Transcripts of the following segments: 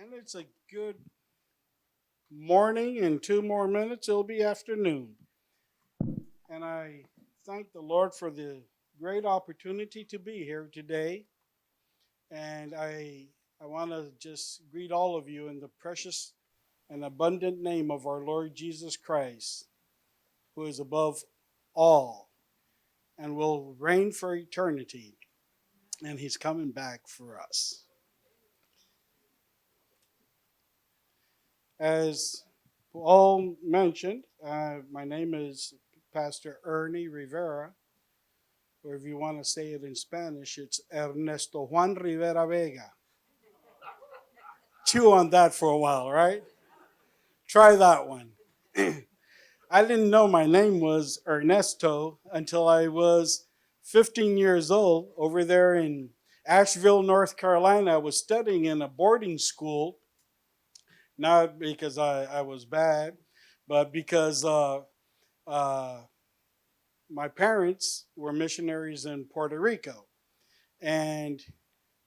And it's a good morning. In 2 more minutes, it'll be afternoon. And I thank the Lord for the great opportunity to be here today. And I want to just greet all of you in the precious and abundant name of our Lord Jesus Christ, who is above all and will reign for eternity. And he's coming back for us. As Paul mentioned, my name is Pastor Ernie Rivera, or if you want to say it in Spanish, it's Ernesto Juan Rivera Vega. Chew on that for a while, right? Try that one. I didn't know my name was Ernesto until I was 15 years old over there in Asheville, North Carolina. I was studying in a boarding school, not because I was bad, but because uh, my parents were missionaries in Puerto Rico. And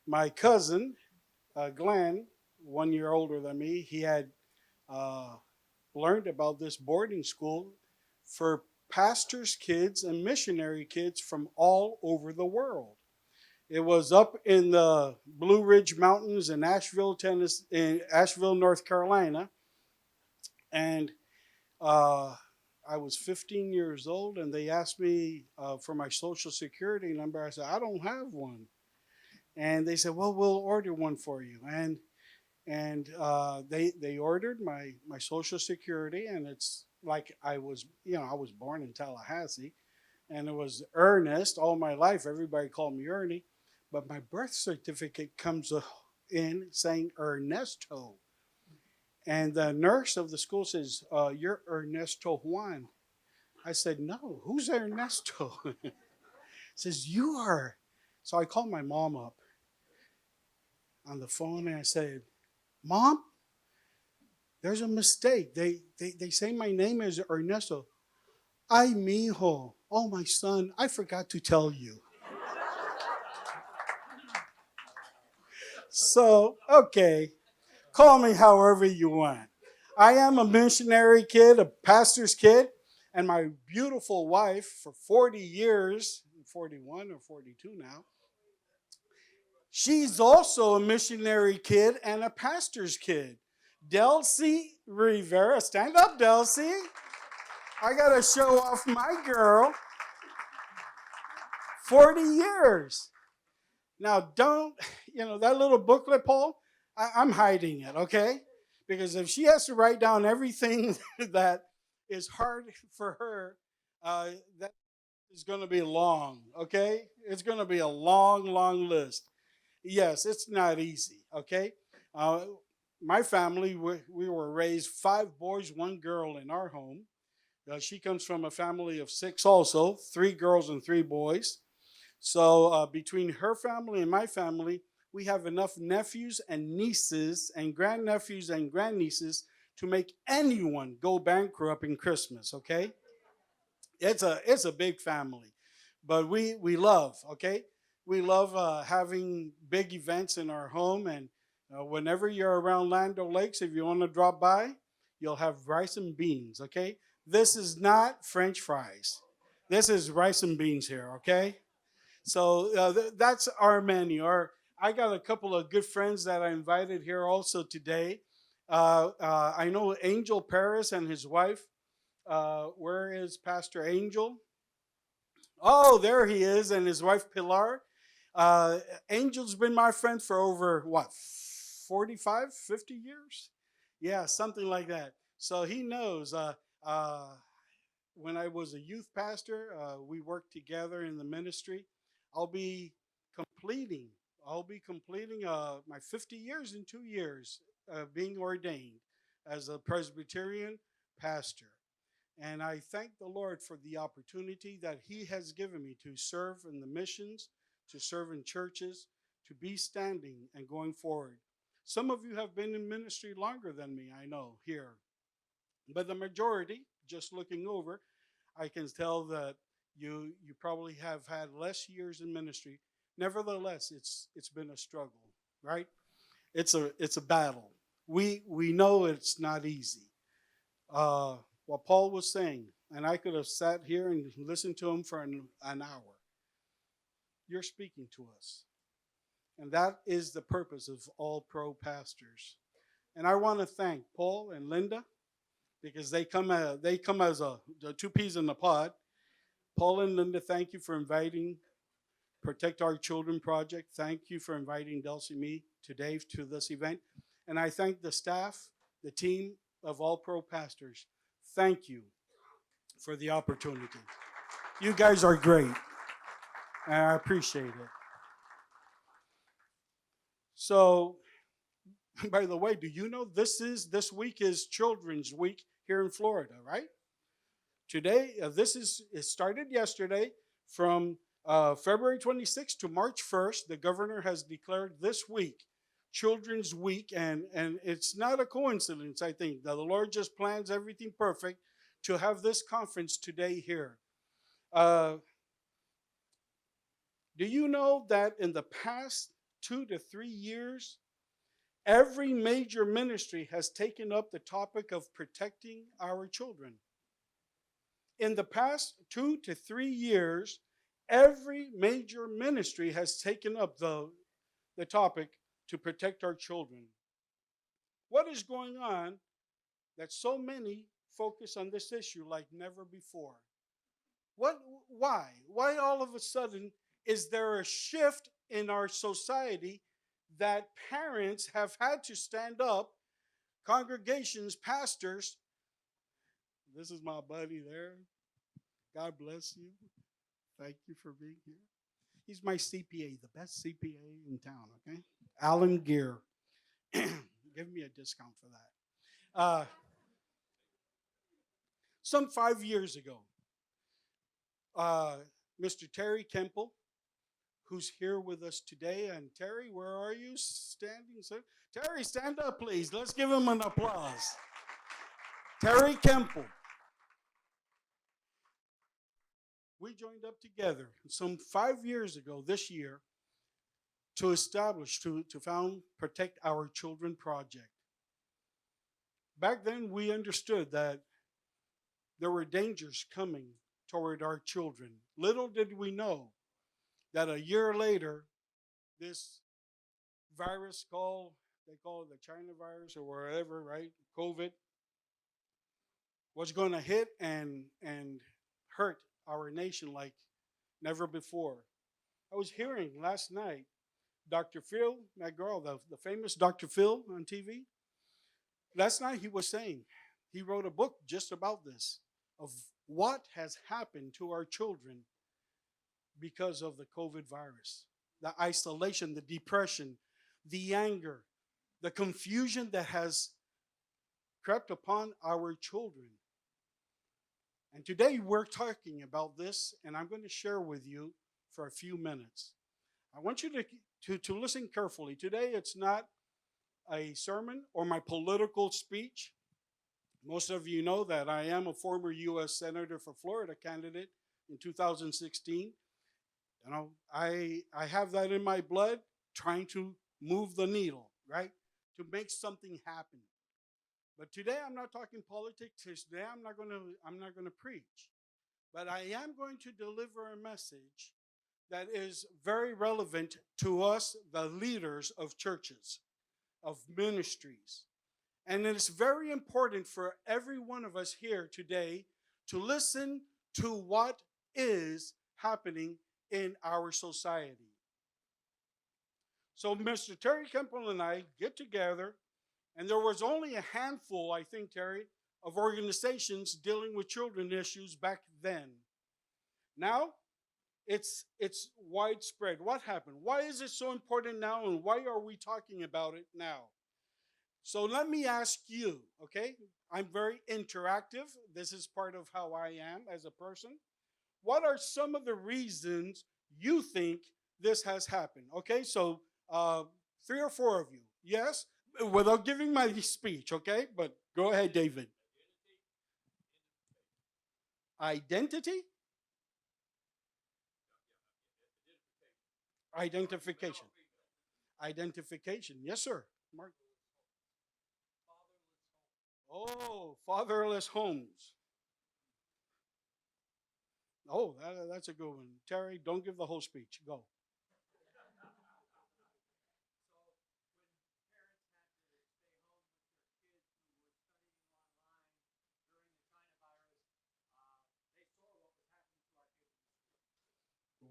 my cousin, Glenn, 1 year older than me, he had uh, learned about this boarding school for pastors' kids and missionary kids from all over the world. It was up in the Blue Ridge Mountains in Asheville, Tennessee, in Asheville, North Carolina, and uh, I was 15 years old, and they asked me for my social security number. I said, I don't have one. And they said, well, we'll order one for you. And they ordered my social security, and it's like I was born in Tallahassee, and it was Ernest all my life. Everybody called me Ernie, but my birth certificate comes in saying Ernesto. And the nurse of the school says, you're Ernesto Juan. I said, no, who's Ernesto? Says, you are. So I called my mom up on the phone and I said, Mom, there's a mistake. They say my name is Ernesto. Ay, mijo. Oh, my son, I forgot to tell you. So, okay, call me however you want. I am a missionary kid, a pastor's kid, and my beautiful wife for 40 years, 41 or 42 now, she's also a missionary kid and a pastor's kid. Delcy Rivera. Stand up, Delcy. I got to show off my girl. 40 years. Now, that little booklet, Paul, I'm hiding it, okay? Because if she has to write down everything that is hard for her, that is going to be long, okay? It's going to be a long, long list. Yes, it's not easy, okay? Uh, my family, we were raised 5 boys, 1 girl in our home. She comes from a family of 6 also, 3 girls and 3 boys. So between her family and my family, we have enough nephews and nieces and grandnephews and grandnieces to make anyone go bankrupt in Christmas, okay? It's a big family, but we love, okay? We love having big events in our home, and whenever you're around Land Lakes, if you want to drop by, you'll have rice and beans, okay? This is not French fries. This is rice and beans here, okay? So that's our menu. I got a couple of good friends that I invited here also today. I know Angel Paris and his wife. Where is Pastor Angel? Oh, there he is, and his wife Pilar. Uh, Angel's been my friend for over, what, 45, 50 years? Yeah, something like that. So he knows. When I was a youth pastor, we worked together in the ministry. I'll be completing. I'll be completing my 50 years in 2 years being ordained as a Presbyterian pastor. And I thank the Lord for the opportunity that He has given me to serve in the missions, to serve in churches, to be standing and going forward. Some of you have been in ministry longer than me, I know, here. But the majority, just looking over, I can tell that you probably have had less years in ministry. Nevertheless, it's been a struggle, right? It's a battle. we know it's not easy. What Paul was saying, and I could have sat here and listened to him for an hour. You're speaking to us. And that is the purpose of all pro pastors. And I want to thank Paul and Linda because they come as the two peas in the pod. Paul and Linda, thank you for inviting Protect Our Children Project. Thank you for inviting Dulcie me today to this event. And I thank the staff, the team of All Pro Pastors. Thank you for the opportunity. You guys are great, and I appreciate it. So, by the way, do you know this week is Children's Week here in Florida, right? Today, it started yesterday from February 26th to March 1st. The governor has declared this week Children's Week, and it's not a coincidence. I think that the Lord just plans everything perfect to have this conference today here. Uh, do you know that in the past 2 to 3 years, every major ministry has taken up the topic of protecting our children? In the past 2 to 3 years, every major ministry has taken up the topic to protect our children. What is going on that so many focus on this issue like never before? What why? Why all of a sudden is there a shift in our society that parents have had to stand up, congregations, pastors? This is my buddy there. God bless you. Thank you for being here. He's my CPA, the best CPA in town, okay? Alan Gear. Give me a discount for that. Some 5 years ago, uh, Mr. Terry Kemple, who's here with us today. And Terry, where are you standing, sir? Terry, stand up, please. Let's give him an applause. Terry Kemple. We joined up together some 5 years ago this year to establish, to found Protect Our Children Project. Back then, we understood that there were dangers coming toward our children. Little did we know that a year later, this virus they call it the China virus or wherever, right? COVID, was going to hit and hurt our nation like never before. I was hearing last night Dr. Phil McGraw, the famous Dr. Phil on TV. Last night he was saying, he wrote a book just about this, of what has happened to our children because of the COVID virus. The isolation, the depression, the anger, the confusion that has crept upon our children. And today we're talking about this, and I'm going to share with you for a few minutes. I want you to listen carefully. Today it's not a sermon or my political speech. Most of you know that I am a former U.S. Senator for Florida candidate in 2016. You know, I have that in my blood, trying to move the needle, right? To make something happen. But today I'm not talking politics. Today I'm not going to preach. But I am going to deliver a message that is very relevant to us, the leaders of churches, of ministries. And it's very important for every one of us here today to listen to what is happening in our society. So Mr. Terry Kemple and I get together, and there was only a handful, I think, Terry, of organizations dealing with children issues back then. Now, it's widespread. What happened? Why is it so important now, and why are we talking about it now? So let me ask you, okay? I'm very interactive. This is part of how I am as a person. What are some of the reasons you think this has happened? Okay, so 3 or 4 of you. Yes, without giving my speech, okay? But go ahead, David. Identity? Identification. Identification. Yes, sir. Mark. Oh, fatherless homes. Oh, that's a good one. Terry, don't give the whole speech. Go.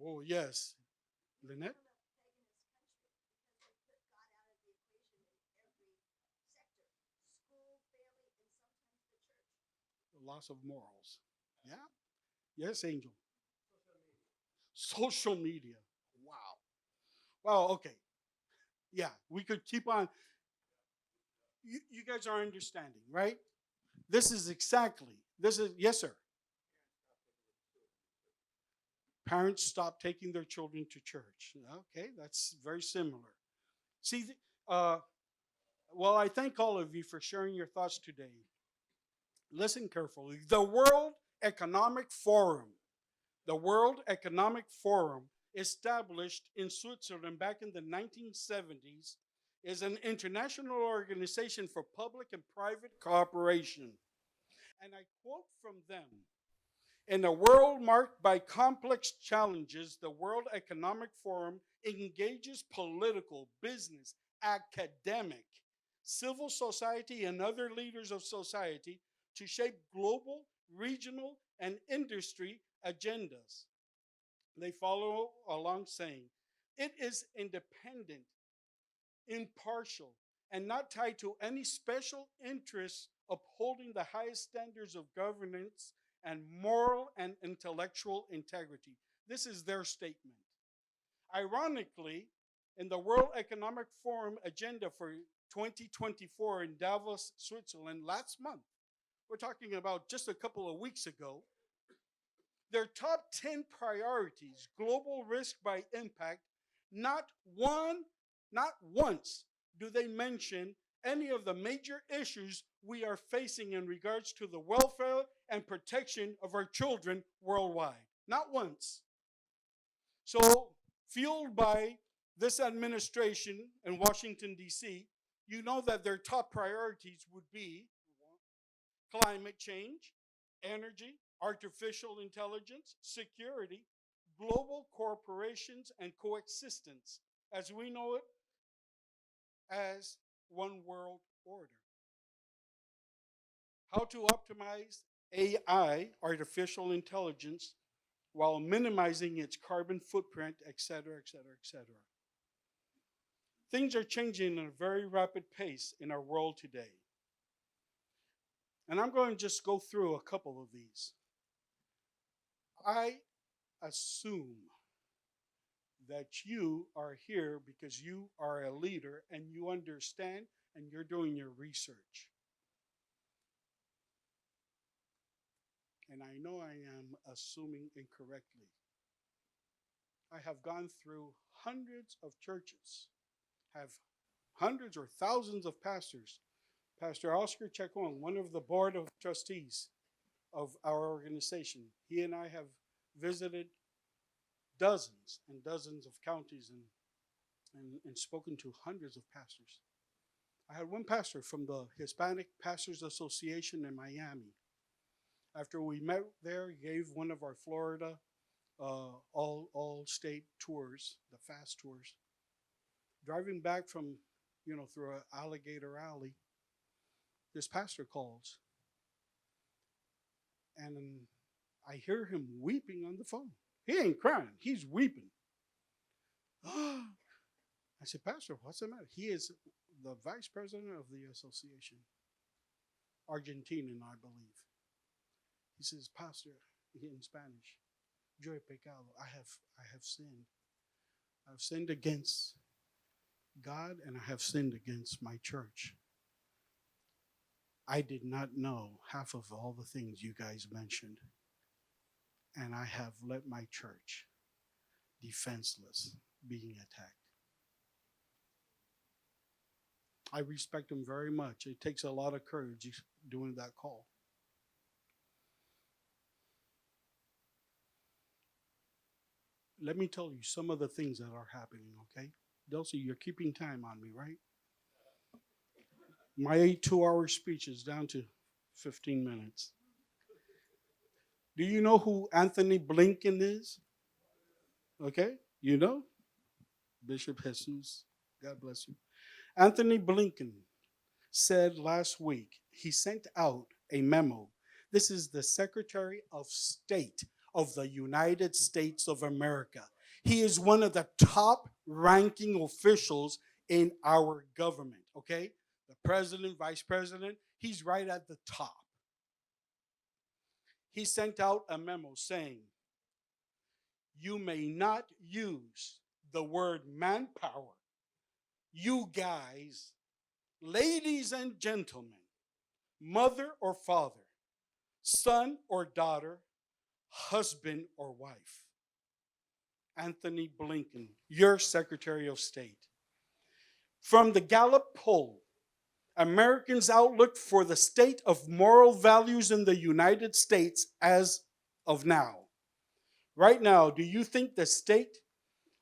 Oh, yes. Lynette? The loss of morals. Yeah. Yes, Angel. Social media. Wow. Wow, okay. Yeah, we could keep on. You guys are understanding, right? This is, yes, sir. Parents stop taking their children to church. Okay, that's very similar. See, uh, well, I thank all of you for sharing your thoughts today. Listen carefully. The World Economic Forum, established in Switzerland back in the 1970s, is an international organization for public and private cooperation. And I quote from them: in a world marked by complex challenges, the World Economic Forum engages political, business, academic, civil society, and other leaders of society to shape global, regional, and industry agendas. They follow along saying, it is independent, impartial, and not tied to any special interests, upholding the highest standards of governance and moral and intellectual integrity. This is their statement. Ironically, in the World Economic Forum agenda for 2024 in Davos, Switzerland last month, we're talking about just a couple of weeks ago, their top 10 priorities, global risk by impact, not one, not once do they mention any of the major issues we are facing in regards to the welfare and protection of our children worldwide. Not once. So, fueled by this administration in Washington, D.C., you know that their top priorities would be climate change, energy, artificial intelligence, security, global corporations, and coexistence, as we know it as one world order. How to optimize AI, artificial intelligence, while minimizing its carbon footprint, et cetera, et cetera, et cetera. Things are changing at a very rapid pace in our world today. And I'm going to just go through a couple of these. I assume that you are here because you are a leader and you understand and you're doing your research. And I know I am assuming incorrectly. I have gone through hundreds of churches, have hundreds or thousands of pastors. Pastor Oscar Chacon, one of the board of trustees of our organization, he and I have visited dozens and dozens of counties and spoken to hundreds of pastors. I had one pastor from the Hispanic Pastors Association in Miami. After we met there, he gave one of our Florida all state tours, the fast tours. Driving back from, through an alligator alley, this pastor calls, and I hear him weeping on the phone. He ain't crying, he's weeping. I said, Pastor, what's the matter? He is the vice president of the association, Argentinian, I believe. He says, Pastor, in Spanish, yo he pecado. I have sinned. I've sinned against God and I have sinned against my church. I did not know half of all the things you guys mentioned. And I have let my church defenseless being attacked. I respect him very much. It takes a lot of courage doing that call. Let me tell you some of the things that are happening, okay? Dulcie, you're keeping time on me, right? My 2 hour speech is down to 15 minutes. Do you know who Anthony Blinken is? Okay, you know? Bishop Jesus. God bless you. Anthony Blinken said last week he sent out a memo. This is the Secretary of State of the United States of America. He is one of the top ranking officials in our government, okay? The president, vice president, he's right at the top. He sent out a memo saying, you may not use the word manpower. You guys, ladies and gentlemen, mother or father, son or daughter, husband or wife. Anthony Blinken, your Secretary of State. From the Gallup poll, Americans' outlook for the state of moral values in the United States as of now. Right now, do you think the state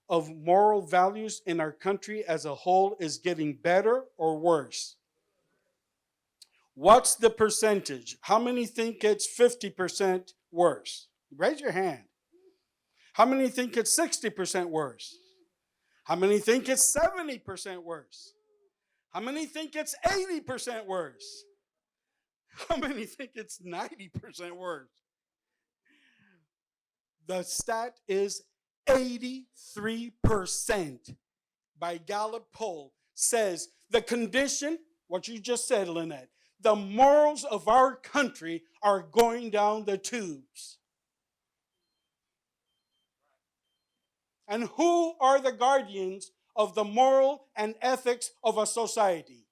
of moral values in our country as a whole is getting better or worse? What's the percentage? How many think it's 50% worse? Raise your hand. How many think it's 60% worse? How many think it's 70% worse? How many think it's 80% worse? How many think it's 90% worse? The stat is 83% by Gallup poll says the condition, what you just said, Lynette, the morals of our country are going down the tubes. And who are the guardians of the moral and ethics of a society?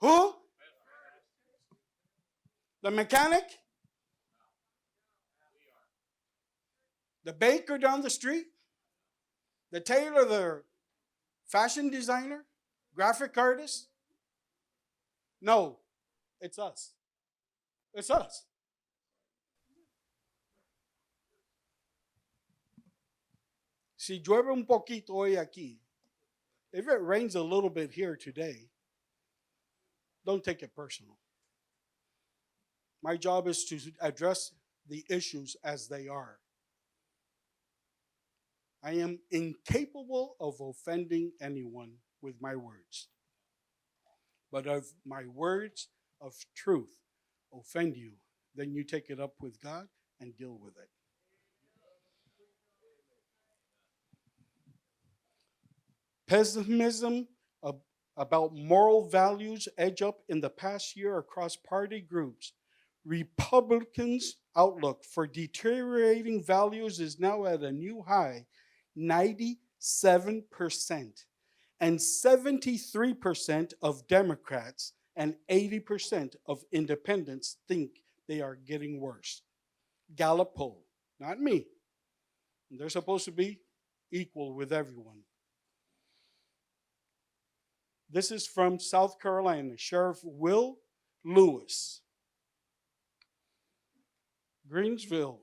Who? The mechanic? The baker down the street? The tailor, the fashion designer? Graphic artist? No, it's us. It's us. Si llueve un poquito hoy aquí, if it rains a little bit here today, don't take it personal. My job is to address the issues as they are. I am incapable of offending anyone with my words. But if my words of truth offend you, then you take it up with God and deal with it. Pessimism about moral values edge up in the past year across party groups. Republicans' outlook for deteriorating values is now at a new high, 97%. And 73% of Democrats and 80% of independents think they are getting worse. Gallup poll, not me. They're supposed to be equal with everyone. This is from South Carolina, Sheriff Will Lewis. Greensville,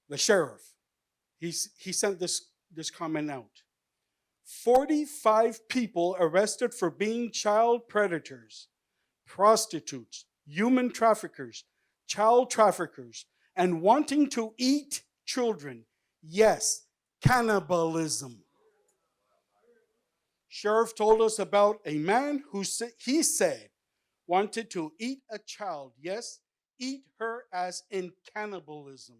the sheriff, he sent this comment out. 45 people arrested for being child predators, prostitutes, human traffickers, child traffickers, and wanting to eat children. Yes, cannibalism. Sheriff told us about a man who he said wanted to eat a child. Yes, eat her as in cannibalism.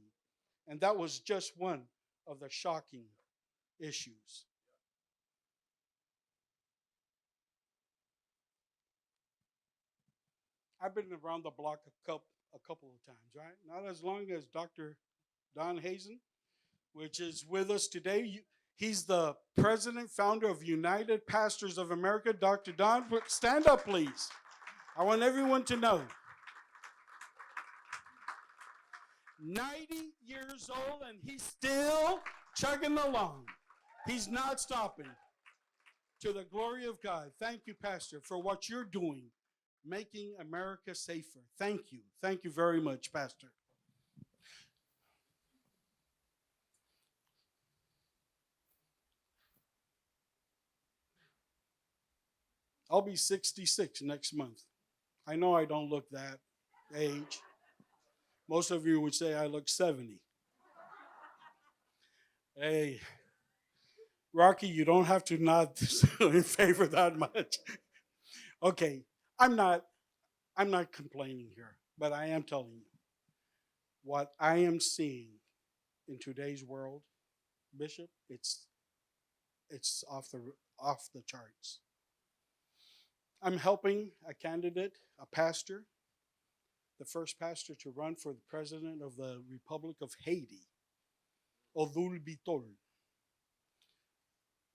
And that was just one of the shocking issues. I've been around the block a couple of times, right? Not as long as Dr. Don Hazen, which is with us today. He's the president, founder of United Pastors of America. Dr. Don, stand up, please. I want everyone to know. 90 years old, and he's still chugging along. He's not stopping. To the glory of God. Thank you, Pastor, for what you're doing, making America safer. Thank you. Thank you very much, Pastor. I'll be 66 next month. I know I don't look that age. Most of you would say I look 70. Hey, Rocky, you don't have to nod in favor that much. Okay, I'm not I'm not complaining here, but I am telling you what I am seeing in today's world, Bishop, it's off the charts. I'm helping a candidate, a pastor, the first pastor to run for the president of the Republic of Haiti, Odul Bitol.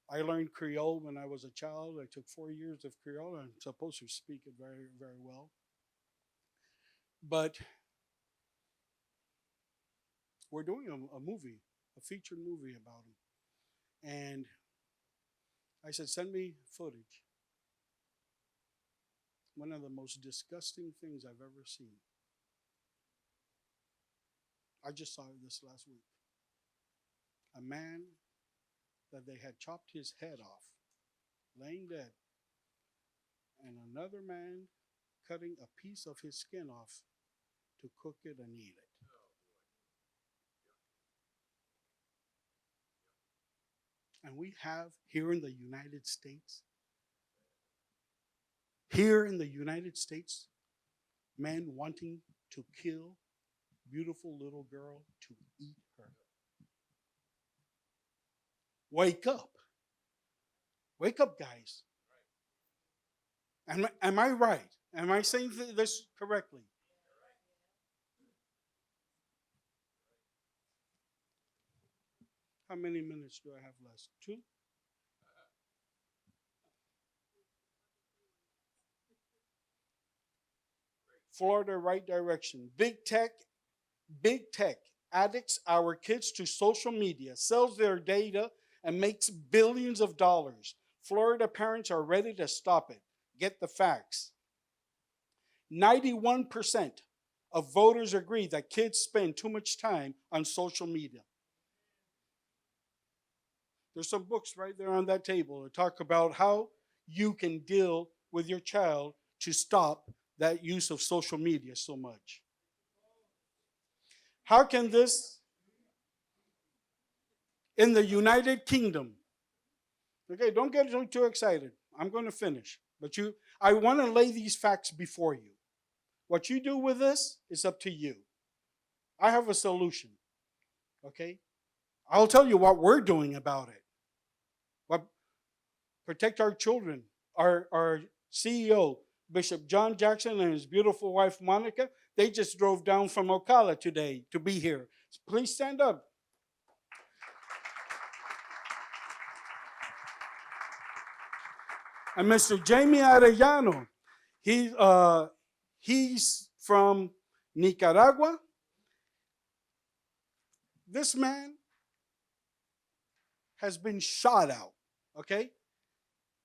I learned Creole when I was a child. I took 4 years of Creole. I'm supposed to speak it very, very well. But we're doing a movie, a featured movie about him. And I said, send me footage. One of the most disgusting things I've ever seen. I just saw it this last week. A man that they had chopped his head off, laying dead, and another man cutting a piece of his skin off to cook it and eat it. And we have here in the United States, men wanting to kill beautiful little girl to eat her. Wake up. Wake up, guys. Am I right? Am I saying this correctly? How many minutes do I have left? 2? Florida, right direction. Big tech addicts our kids to social media, sells their data, and makes billions of dollars. Florida parents are ready to stop it. Get the facts. 91% of voters agree that kids spend too much time on social media. There's some books right there on that table that talk about how you can deal with your child to stop that use of social media so much. How can this in the United Kingdom? Okay, don't get too excited. I'm going to finish. But I want to lay these facts before you. What you do with this is up to you. I have a solution. Okay? I'll tell you what we're doing about it. What protect our children. Our CEO, Bishop John Jackson, and his beautiful wife Monica, they just drove down from Ocala today to be here. Please stand up. And Mr. Jamie Arellano, he's from Nicaragua. This man has been shot out, okay?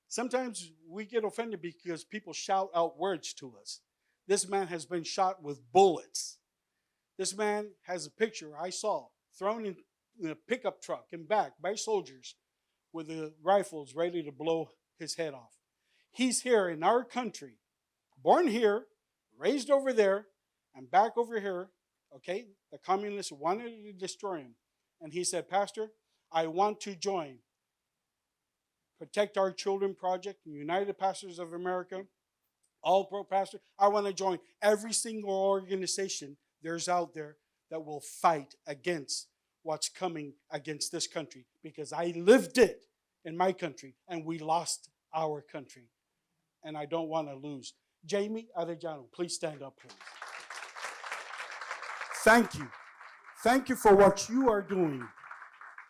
Sometimes we get offended because people shout out words to us. This man has been shot with bullets. This man has a picture I saw thrown in a pickup truck and back by soldiers with the rifles ready to blow his head off. He's here in our country, born here, raised over there, and back over here, okay? The communists wanted to destroy him. And he said, Pastor, I want to join Protect Our Children Project, United Pastors of America, All Pro Pastor. I want to join every single organization there's out there that will fight against what's coming against this country, because I lived it in my country and we lost our country. And I don't want to lose. Jamie Arellano, please stand up, please. Thank you. Thank you for what you are doing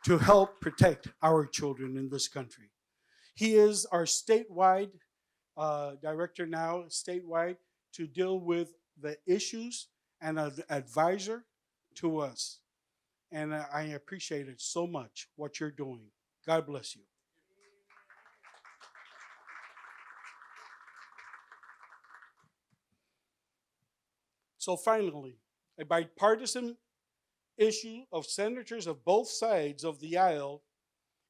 to help protect our children in this country. He is our statewide director now, statewide, to deal with the issues and an advisor to us. And I appreciate it so much, what you're doing. God bless you. So finally, a bipartisan issue of senators of both sides of the aisle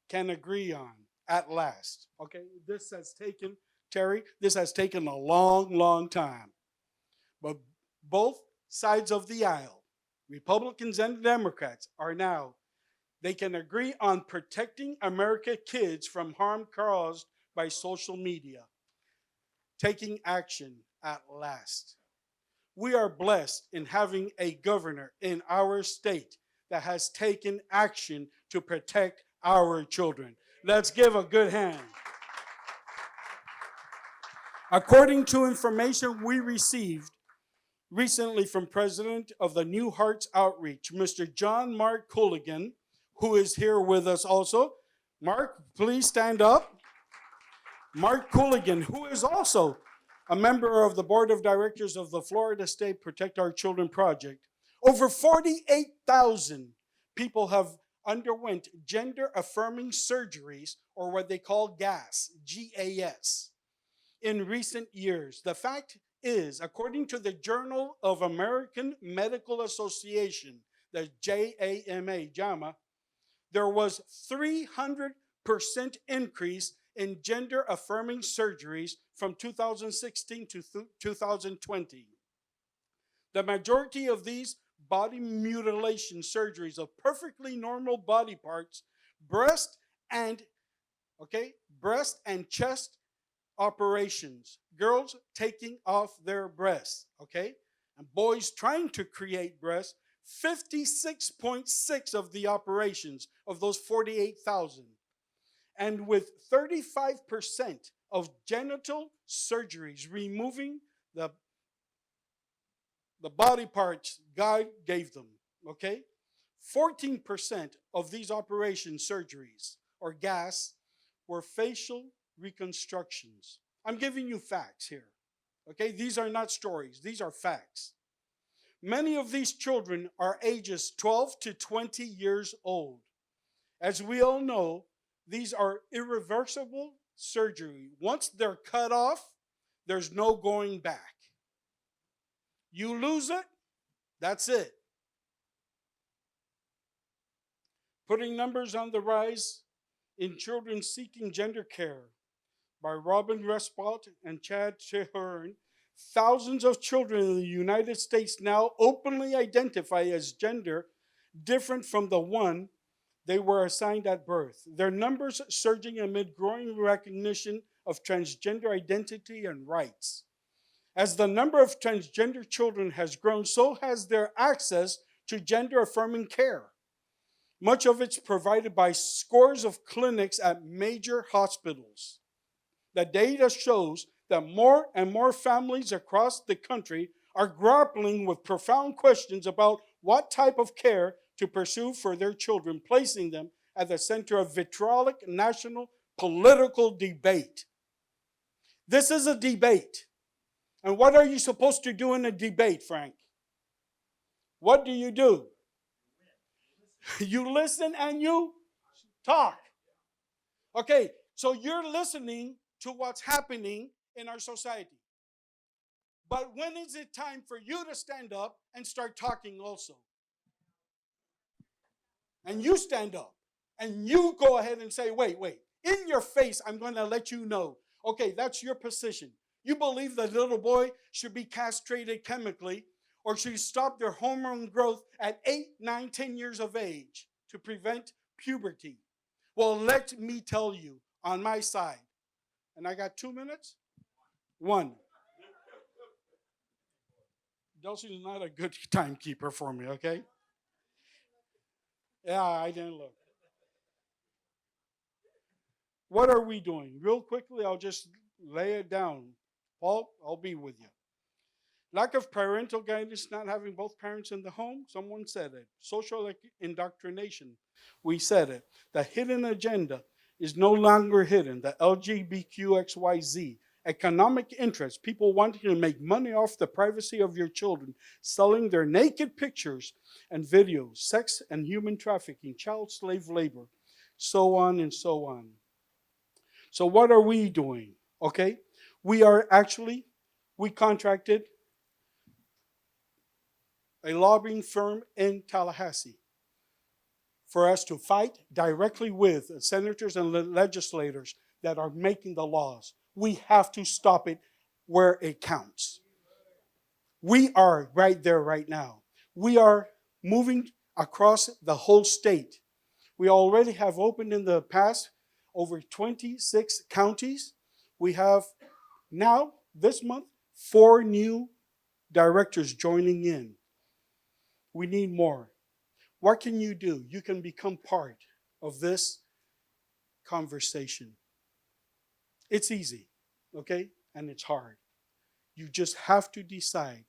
can agree on at last. Okay, this has taken Terry, this has taken a long, long time. But both sides of the aisle, Republicans and Democrats, are now, they can agree on protecting American kids from harm caused by social media, taking action at last. We are blessed in having a governor in our state that has taken action to protect our children. Let's give a good hand. According to information we received recently from President of the New Hearts Outreach, Mr. John Mark Cooligan, who is here with us also. Mark, please stand up. Mark Cooligan, who is also a member of the board of directors of the Florida State Protect Our Children Project. Over 48,000 people have underwent gender-affirming surgeries, or what they call GAS, G-A-S, in recent years. The fact is, according to the Journal of American Medical Association, the JAMA, there was 300% increase in gender-affirming surgeries from 2016 to 2020. The majority of these body mutilation surgeries of perfectly normal body parts, breast and chest operations, girls taking off their breasts, and boys trying to create breasts, 56.6 of the operations of those 48,000. And with 35% of genital surgeries removing the body parts God gave them, 14% of these operation surgeries, or GAS, were facial reconstructions. I'm giving you facts here, These are not stories, these are facts. Many of these children are ages 12 to 20 years old. As we all know, these are irreversible surgery. Once they're cut off, there's no going back. You lose it, that's it. Putting numbers on the rise in children seeking gender care by Robin Respalt and Chad Shehern, thousands of children in the United States now openly identify as gender different from the one they were assigned at birth. Their numbers surging amid growing recognition of transgender identity and rights. As the number of transgender children has grown, so has their access to gender-affirming care. Much of it's provided by scores of clinics at major hospitals. The data shows that more and more families across the country are grappling with profound questions about what type of care to pursue for their children, placing them at the center of vitriolic national political debate. This is a debate. And what are you supposed to do in a debate, Frank? What do? You listen and you talk. Okay, so you're listening to what's happening in our society. But when is it time for you to stand up and start talking also? And you stand up and you go ahead and say, wait, in your face, I'm going to let you know. Okay, that's your position. You believe that little boy should be castrated chemically or should stop their hormone growth at 8, 9, 10 years of age to prevent puberty. Well, let me tell you on my side, and I got 2 minutes? 1. Dulcie's not a good timekeeper for me, okay? Yeah, I didn't look. What are we doing? Real quickly, I'll just lay it down. Paul, I'll be with you. Lack of parental guidance, not having both parents in the home, someone said it. Social indoctrination, we said it. The hidden agenda is no longer hidden. The LGBTQXYZ, economic interests, people wanting to make money off the privacy of your children, selling their naked pictures and videos, sex and human trafficking, child slave labor, so on and so on. So what are we doing? We contracted a lobbying firm in Tallahassee for us to fight directly with senators and legislators that are making the laws. We have to stop it where it counts. We are right there right now. We are moving across the whole state. We already have opened in the past over 26 counties. We have now, this month, 4 new directors joining in. We need more. What can you do? You can become part of this conversation. It's easy, okay? And it's hard. You just have to decide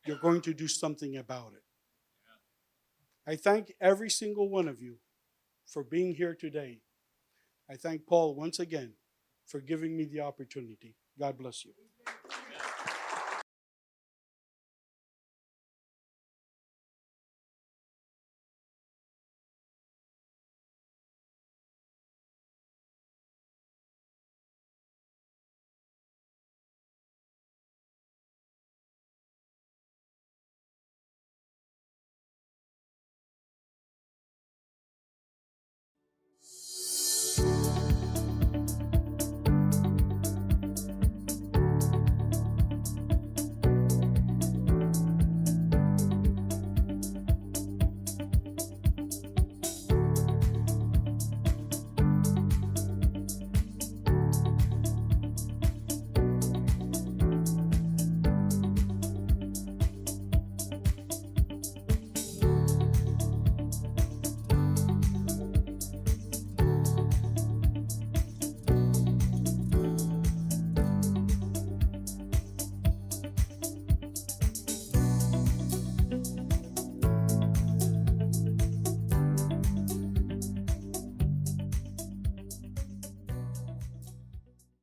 you're going to do something about it. I thank every single one of you for being here today. I thank Paul once again for giving me the opportunity. God bless you.